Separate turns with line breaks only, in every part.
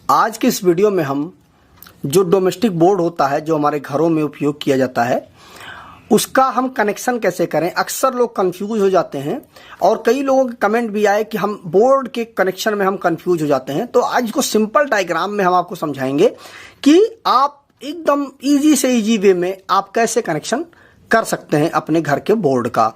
आज के इस वीडियो में हम जो डोमेस्टिक बोर्ड होता है जो हमारे घरों में उपयोग किया जाता है उसका हम कनेक्शन कैसे करें। अक्सर लोग कंफ्यूज हो जाते हैं और कई लोगों के कमेंट भी आए कि हम बोर्ड के कनेक्शन में हम कंफ्यूज हो जाते हैं। तो आज को सिंपल डायग्राम में हम आपको समझाएंगे कि आप एकदम इजी से इजी वे में आप कैसे कनेक्शन कर सकते हैं अपने घर के बोर्ड का।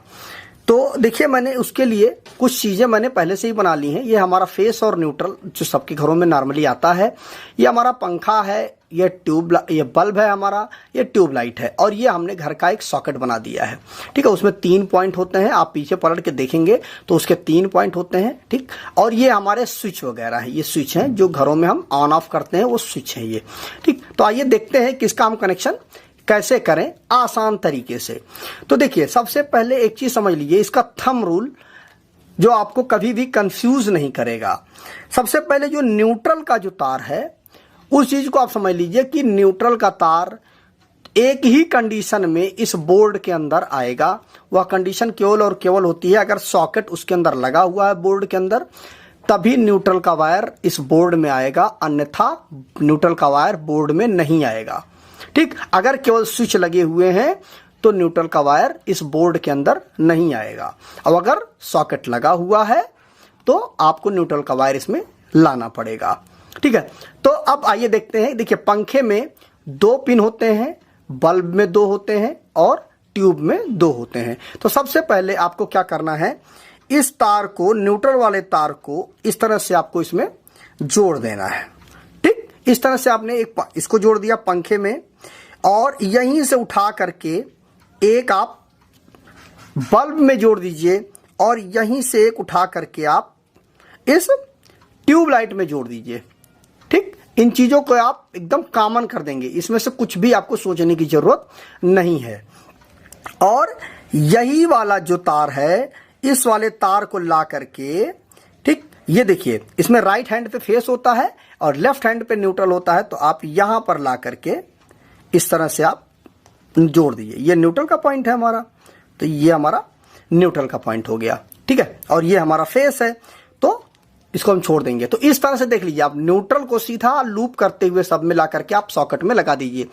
तो देखिए, मैंने उसके लिए कुछ चीज़ें मैंने पहले से ही बना ली हैं। ये हमारा फेस और न्यूट्रल जो सबके घरों में नॉर्मली आता है। ये हमारा पंखा है, ये बल्ब है हमारा, ये ट्यूबलाइट है और ये हमने घर का एक सॉकेट बना दिया है। ठीक है, उसमें 3 पॉइंट होते हैं। आप पीछे पलट के देखेंगे तो उसके 3 पॉइंट होते हैं। ठीक, और ये हमारे स्विच वगैरह है। ये स्विच हैं जो घरों में हम ऑन ऑफ करते हैं, वो स्विच है ये। ठीक, तो आइए देखते हैं कि इसका हम कनेक्शन कैसे करें आसान तरीके से। तो देखिए, सबसे पहले एक चीज समझ लीजिए, इसका थंब रूल जो आपको कभी भी कंफ्यूज नहीं करेगा। सबसे पहले जो न्यूट्रल का जो तार है उस चीज को आप समझ लीजिए कि न्यूट्रल का तार एक ही कंडीशन में इस बोर्ड के अंदर आएगा। वह कंडीशन केवल और केवल होती है अगर सॉकेट उसके अंदर लगा हुआ है बोर्ड के अंदर, तभी न्यूट्रल का वायर इस बोर्ड में आएगा, अन्यथा न्यूट्रल का वायर बोर्ड में नहीं आएगा। ठीक, अगर केवल स्विच लगे हुए हैं तो न्यूट्रल का वायर इस बोर्ड के अंदर नहीं आएगा। अब अगर सॉकेट लगा हुआ है तो आपको न्यूट्रल का वायर इसमें लाना पड़ेगा। ठीक है, तो अब आइए देखते हैं। देखिए, पंखे में 2 पिन होते हैं, बल्ब में 2 होते हैं और ट्यूब में 2 होते हैं। तो सबसे पहले आपको क्या करना है, इस तार को, न्यूट्रल वाले तार को इस तरह से आपको इसमें जोड़ देना है। ठीक, इस तरह से आपने इसको जोड़ दिया पंखे में और यहीं से उठा करके एक आप बल्ब में जोड़ दीजिए और यहीं से एक उठा करके आप इस ट्यूबलाइट में जोड़ दीजिए। ठीक, इन चीजों को आप एकदम कॉमन कर देंगे, इसमें से कुछ भी आपको सोचने की जरूरत नहीं है। और यही वाला जो तार है, इस वाले तार को ला करके, ठीक, ये देखिए, इसमें राइट हैंड पे फेस होता है और लेफ्ट हैंड पे न्यूट्रल होता है। तो आप यहां पर ला करके इस तरह से आप जोड़ दीजिए। ये न्यूट्रल का पॉइंट है हमारा, तो ये हमारा न्यूट्रल का पॉइंट हो गया। ठीक है, और ये हमारा फेस है, तो इसको हम छोड़ देंगे। तो इस तरह से देख लीजिए, आप न्यूट्रल को सीधा लूप करते हुए सब में ला करके आप सॉकेट में लगा दीजिए।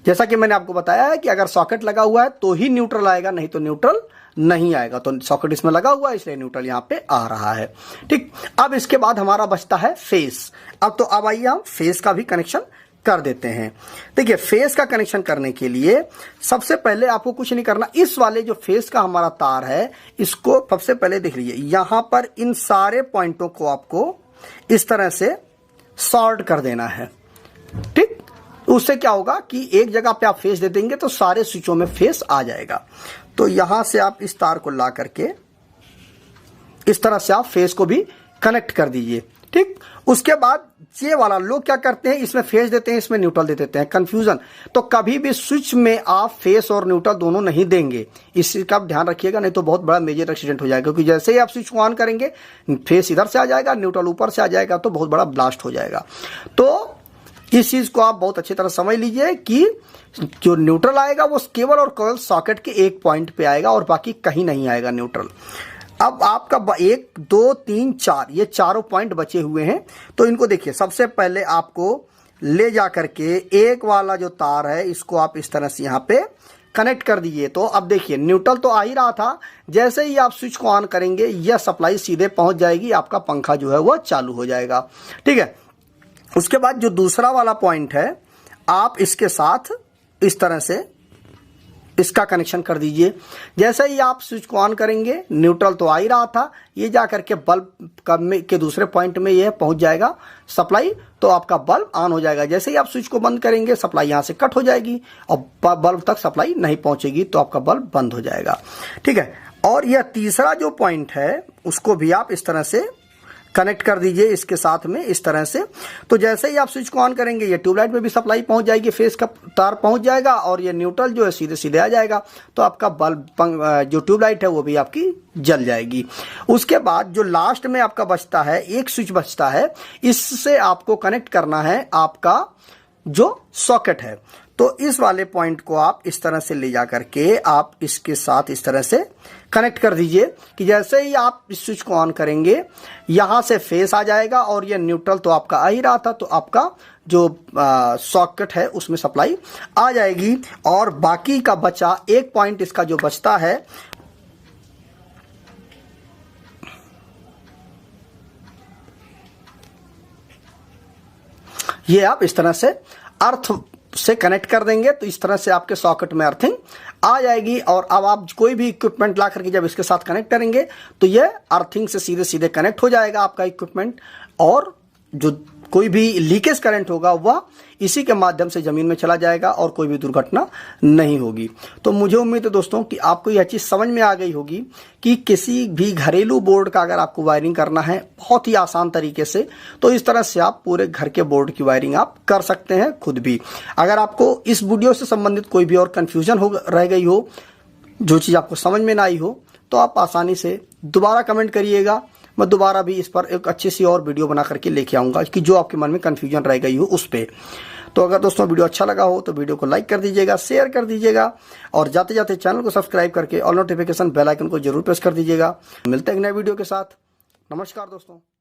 जैसा कि मैंने आपको बताया है कि अगर सॉकेट लगा हुआ है तो ही न्यूट्रल आएगा, नहीं तो न्यूट्रल नहीं आएगा। तो सॉकेट इसमें लगा हुआ है इसलिए न्यूट्रल यहां पे आ रहा है। ठीक, अब इसके बाद हमारा बचता है फेस। अब आइए हम फेस का भी कनेक्शन कर देते हैं। देखिए, फेस का कनेक्शन करने के लिए सबसे पहले आपको कुछ नहीं करना। इस वाले जो फेस का हमारा तार है, इसको सबसे पहले देख लीजिए, यहां पर इन सारे पॉइंटों को आपको इस तरह से सॉर्ट कर देना है। ठीक, उससे क्या होगा कि एक जगह पे आप फेस दे देंगे तो सारे स्विचों में फेस आ जाएगा। तो यहां से आप इस तार को ला करके इस तरह से आप फेस को भी कनेक्ट कर दीजिए। ठीक, उसके बाद ये वाला लोग क्या करते हैं, इसमें फेस देते हैं, इसमें न्यूट्रल दे देते हैं, कंफ्यूजन। तो कभी भी स्विच में आप फेस और न्यूट्रल दोनों नहीं देंगे, इसका ध्यान रखिएगा, नहीं तो बहुत बड़ा मेजर एक्सीडेंट हो जाएगा। क्योंकि जैसे ही आप स्विच को ऑन करेंगे, फेस इधर से आ जाएगा, न्यूट्रल ऊपर से आ जाएगा, तो बहुत बड़ा ब्लास्ट हो जाएगा। तो इस चीज को आप बहुत अच्छी तरह समझ लीजिए कि जो न्यूट्रल आएगा वो केवल और केवल सॉकेट के एक पॉइंट पे आएगा और बाकी कहीं नहीं आएगा न्यूट्रल। अब आपका 1 2 3 4 ये चारों पॉइंट बचे हुए हैं। तो इनको देखिए, सबसे पहले आपको ले जा करके एक वाला जो तार है इसको आप इस तरह से यहां पे कनेक्ट कर दीजिए। तो अब देखिए, न्यूट्रल तो आ ही रहा था, जैसे ही आप स्विच को ऑन करेंगे यह सप्लाई सीधे पहुंच जाएगी, आपका पंखा जो है वह चालू हो जाएगा। ठीक है, उसके बाद जो दूसरा वाला पॉइंट है, आप इसके साथ इस तरह से इसका कनेक्शन कर दीजिए। जैसे ही आप स्विच को ऑन करेंगे, न्यूट्रल तो आ ही रहा था, ये जा करके बल्ब के दूसरे पॉइंट में ये पहुंच जाएगा सप्लाई, तो आपका बल्ब ऑन हो जाएगा। जैसे ही आप स्विच को बंद करेंगे, सप्लाई यहां से कट हो जाएगी और बल्ब तक सप्लाई नहीं पहुंचेगी, तो आपका बल्ब बंद हो जाएगा। ठीक है, और यह तीसरा जो पॉइंट है उसको भी आप इस तरह से कनेक्ट कर दीजिए इसके साथ में इस तरह से। तो जैसे ही आप स्विच को ऑन करेंगे, ये ट्यूबलाइट में भी सप्लाई पहुंच जाएगी, फेस का तार पहुंच जाएगा और ये न्यूट्रल जो है सीधे सीधे आ जाएगा, तो आपका बल्ब जो ट्यूबलाइट है वो भी आपकी जल जाएगी। उसके बाद जो लास्ट में आपका बचता है, एक स्विच बचता है, इससे आपको कनेक्ट करना है आपका जो सॉकेट है। तो इस वाले पॉइंट को आप इस तरह से ले जा करके आप इसके साथ इस तरह से कनेक्ट कर दीजिए कि जैसे ही आप इस स्विच को ऑन करेंगे यहां से फेस आ जाएगा और ये न्यूट्रल तो आपका आ ही रहा था, तो आपका जो सॉकेट है उसमें सप्लाई आ जाएगी। और बाकी का बचा एक पॉइंट इसका जो बचता है ये आप इस तरह से अर्थ से कनेक्ट कर देंगे, तो इस तरह से आपके सॉकेट में अर्थिंग आ जाएगी। और अब आप कोई भी इक्विपमेंट ला करके जब इसके साथ कनेक्ट करेंगे तो ये अर्थिंग से सीधे सीधे कनेक्ट हो जाएगा आपका इक्विपमेंट, और जो कोई भी लीकेज करंट होगा वह इसी के माध्यम से जमीन में चला जाएगा और कोई भी दुर्घटना नहीं होगी। तो मुझे उम्मीद है दोस्तों कि आपको यह चीज समझ में आ गई होगी कि किसी भी घरेलू बोर्ड का अगर आपको वायरिंग करना है बहुत ही आसान तरीके से, तो इस तरह से आप पूरे घर के बोर्ड की वायरिंग आप कर सकते हैं खुद भी। अगर आपको इस वीडियो से संबंधित कोई भी और कंफ्यूजन हो रह गई हो, जो चीज आपको समझ में ना आई हो, तो आप आसानी से दोबारा कमेंट करिएगा। मैं दोबारा भी इस पर एक अच्छी सी और वीडियो बना करके लेके आऊंगा कि जो आपके मन में कंफ्यूजन रह गई हो उस पे। तो अगर दोस्तों वीडियो अच्छा लगा हो तो वीडियो को लाइक कर दीजिएगा, शेयर कर दीजिएगा, और जाते जाते चैनल को सब्सक्राइब करके ऑल नोटिफिकेशन बेल आइकन को जरूर प्रेस कर दीजिएगा। मिलते हैं एक नए वीडियो के साथ। नमस्कार दोस्तों।